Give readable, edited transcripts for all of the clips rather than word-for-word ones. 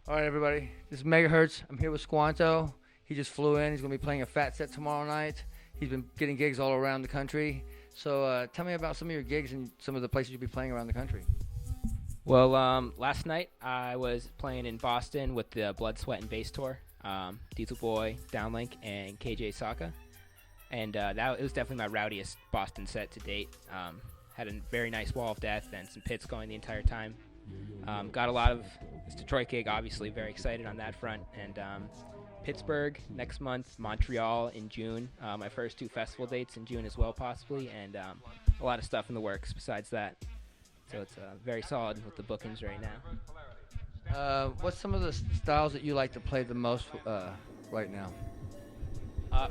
All right, everybody. This is MegaHurtz. I'm here with Squnto. He just flew in. He's going to be playing a fat set tomorrow night. He's been getting gigs all around the country. So tell me about some of your gigs and some of the places you'll be playing around the country. Well, last night I was playing in Boston with the Blood, Sweat, and Bass tour. Diesel Boy, Downlink, and KJ Saka. And it was definitely my rowdiest Boston set to date. Had a very nice wall of death and some pits going the entire time. Got a lot of this Detroit gig, obviously very excited on that front. And Pittsburgh next month, Montreal in June. My first 2 festival dates in June as well, possibly. And a lot of stuff in the works besides that. So it's very solid with the bookings right now. What's some of the styles that you like to play the most right now?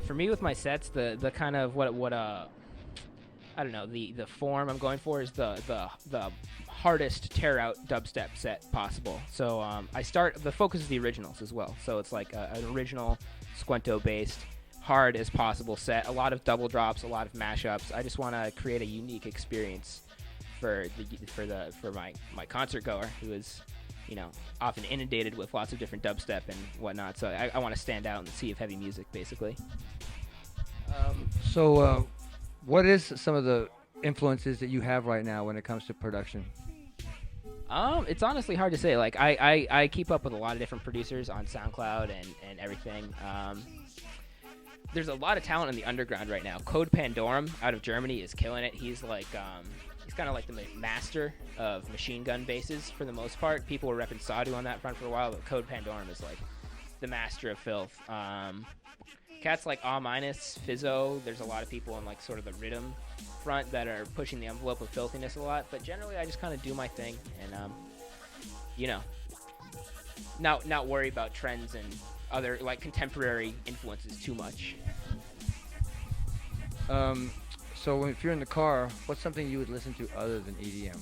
For me, with my sets, the kind of what I don't know, the form I'm going for is the hardest tear out dubstep set possible. So the focus is the originals as well. So it's like an original Squnto based, hard as possible set. A lot of double drops, a lot of mashups. I just want to create a unique experience for my concert goer, who is, often inundated with lots of different dubstep and whatnot. So I want to stand out in the sea of heavy music, basically. What is some of the influences that you have right now when it comes to production? It's honestly hard to say. Like I keep up with a lot of different producers on SoundCloud and everything. There's a lot of talent in the underground right now. Code Pandorum out of Germany is killing it. He's like he's kind of like the master of machine gun basses for the most part. People were repping Sadu on that front for a while, but Code Pandorum is like the master of filth. Cats like A-, Fizzo, there's a lot of people on like sort of the rhythm front that are pushing the envelope of filthiness a lot, but generally I just kind of do my thing and not worry about trends and other like contemporary influences too much. So if you're in the car, what's something you would listen to other than EDM?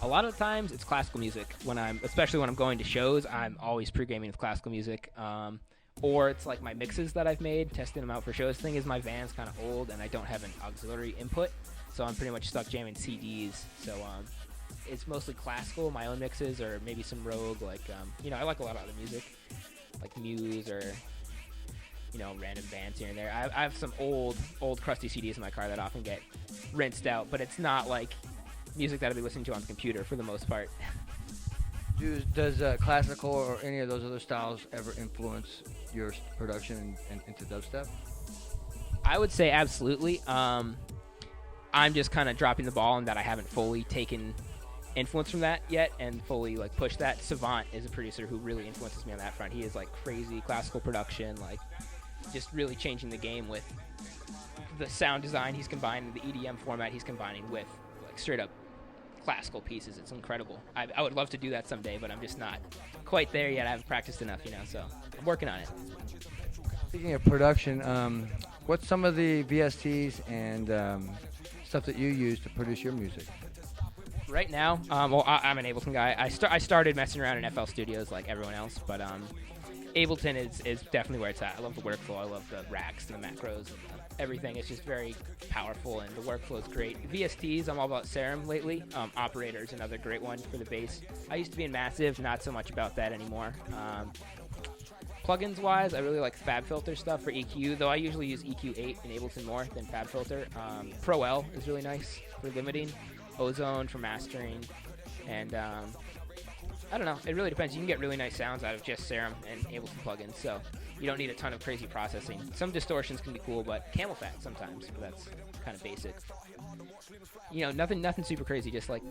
A lot of the times it's classical music. Especially when I'm going to shows, I'm always pre-gaming with classical music. Or it's like my mixes that I've made, testing them out for shows. The thing is, my van's kind of old and I don't have an auxiliary input, so I'm pretty much stuck jamming CDs. So it's mostly classical, my own mixes, or maybe some Rogue. Like I like a lot of other music, like Muse or random bands here and there. I have some old crusty CDs in my car that often get rinsed out, but it's not like music that I'll be listening to on the computer for the most part. Does classical or any of those other styles ever influence your production and into dubstep? I would say absolutely. I'm just kind of dropping the ball in that I haven't fully taken influence from that yet and fully like pushed that. Savant is a producer who really influences me on that front. He is like crazy classical production, like just really changing the game with the sound design he's combining, the EDM format he's combining with like straight up classical pieces. It's incredible. I would love to do that someday, but I'm just not quite there yet. I haven't practiced enough, so I'm working on it. Speaking of production, what's some of the VSTs and stuff that you use to produce your music? Right now, I'm an Ableton guy. I started messing around in FL Studios like everyone else, but Ableton is definitely where it's at. I love the workflow. I love the racks and the macros and everything. It's just very powerful, and the workflow is great. VSTs, I'm all about Serum lately. Operator is another great one for the bass. I used to be in Massive, not so much about that anymore. Plugins-wise, I really like FabFilter stuff for EQ, though I usually use EQ8 in Ableton more than FabFilter. Pro L is really nice for limiting. Ozone for mastering. And I don't know. It really depends. You can get really nice sounds out of just Serum and Ableton plugins, so you don't need a ton of crazy processing. Some distortions can be cool, but Camel Fat sometimes, but that's kind of basic. Nothing super crazy, just like,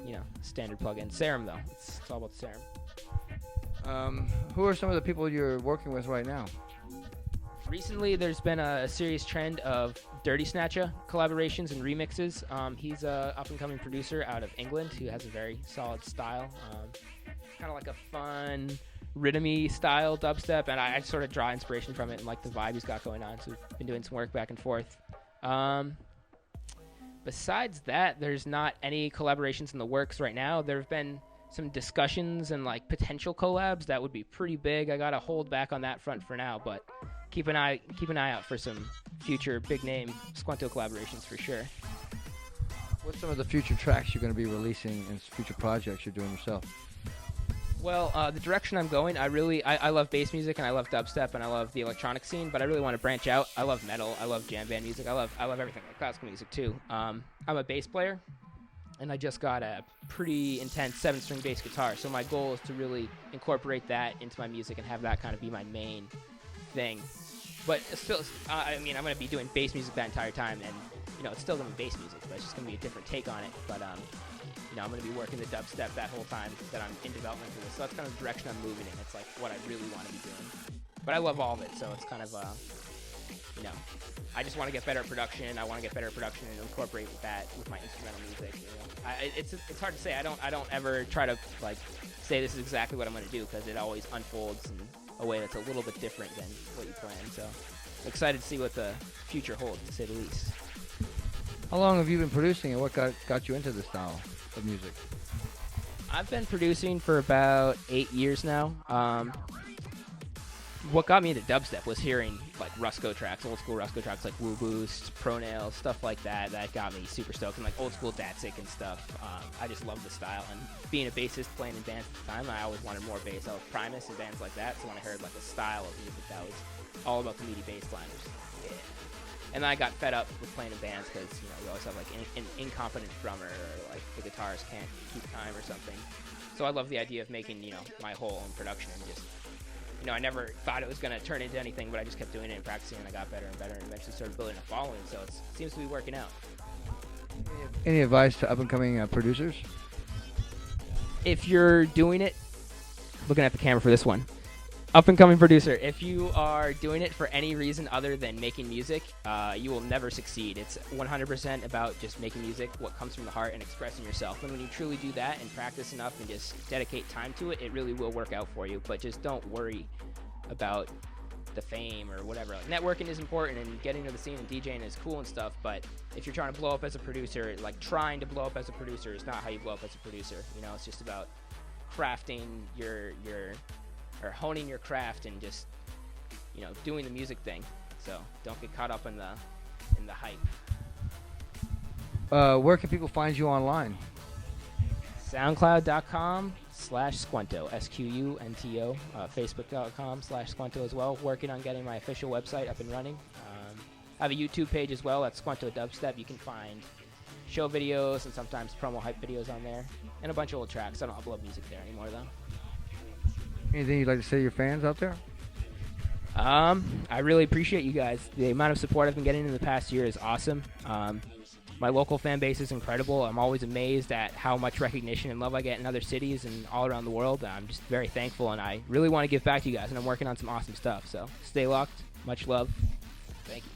standard plugin. Serum, though. It's all about the Serum. Who are some of the people you're working with right now? Recently, there's been a serious trend of Dirty Snatcha collaborations and remixes. He's a up-and-coming producer out of England who has a very solid style. Kind of like a fun, rhythmy style dubstep, and I sort of draw inspiration from it and like the vibe he's got going on, so we've been doing some work back and forth. Besides that, there's not any collaborations in the works right now. There have been some discussions and like potential collabs that would be pretty big. I gotta hold back on that front for now, but keep an eye out for some future big name Squnto collaborations for sure. What's some of the future tracks you're going to be releasing and future projects you're doing yourself? Well, the direction I'm going, I love bass music and I love dubstep and I love the electronic scene, but I really want to branch out. I love metal, I love jam band music, I love everything, like classical music too. I'm a bass player, and I just got a pretty intense 7-string bass guitar, so my goal is to really incorporate that into my music and have that kind of be my main thing. But still, I mean, I'm going to be doing bass music that entire time, and it's still going to be bass music, but it's just going to be a different take on it. But I'm going to be working the dubstep that whole time that I'm in development for this. So that's kind of the direction I'm moving in. It's like what I really want to be doing. But I love all of it, so it's kind of I just want to get better at production. I want to get better at production and incorporate that with my instrumental music. It's hard to say. I don't ever try to like say this is exactly what I'm going to do, because it always unfolds in a way that's a little bit different than what you plan. So I'm excited to see what the future holds, to say the least. How long have you been producing, and what got you into this style of music? I've been producing for about 8 years now. What got me into dubstep was hearing like Rusko tracks, old school Rusko tracks like Woo Boost, Pro Nails, stuff like that. That got me super stoked, and like old school Datsik and stuff. I just love the style, and being a bassist playing in bands at the time, I always wanted more bass. I was Primus and bands like that, so when I heard like a style of music that was all about the meaty bass liners, yeah. And then I got fed up with playing in bands because we always have like an incompetent drummer, or like the guitarist can't keep time or something. So I love the idea of making my whole own production, and just I never thought it was going to turn into anything, but I just kept doing it and practicing, and I got better and better, and eventually started building a following. So it seems to be working out. Any advice to up-and-coming producers? If you're doing it, looking at the camera for this one, up-and-coming producer, if you are doing it for any reason other than making music, you will never succeed. It's 100% about just making music, what comes from the heart, and expressing yourself. And when you truly do that and practice enough and just dedicate time to it, it really will work out for you. But just don't worry about the fame or whatever. Like, networking is important, and getting to the scene and DJing is cool and stuff, but if you're trying to blow up as a producer, like trying to blow up as a producer is not how you blow up as a producer. It's just about crafting or honing your craft and just doing the music thing. So don't get caught up in the hype. Where can people find you online? SoundCloud.com/Squnto, SQUNTO, Facebook.com/Squnto as well. Working on getting my official website up and running. I have a YouTube page as well at Squnto Dubstep. You can find show videos and sometimes promo hype videos on there, and a bunch of old tracks. I don't upload music there anymore though. Anything you'd like to say to your fans out there? I really appreciate you guys. The amount of support I've been getting in the past year is awesome. My local fan base is incredible. I'm always amazed at how much recognition and love I get in other cities and all around the world. I'm just very thankful, and I really want to give back to you guys, and I'm working on some awesome stuff. So stay locked. Much love. Thank you.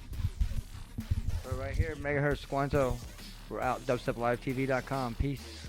We're right here, MegaHurtz Squnto. We're out, dubsteplivetv.com. Peace.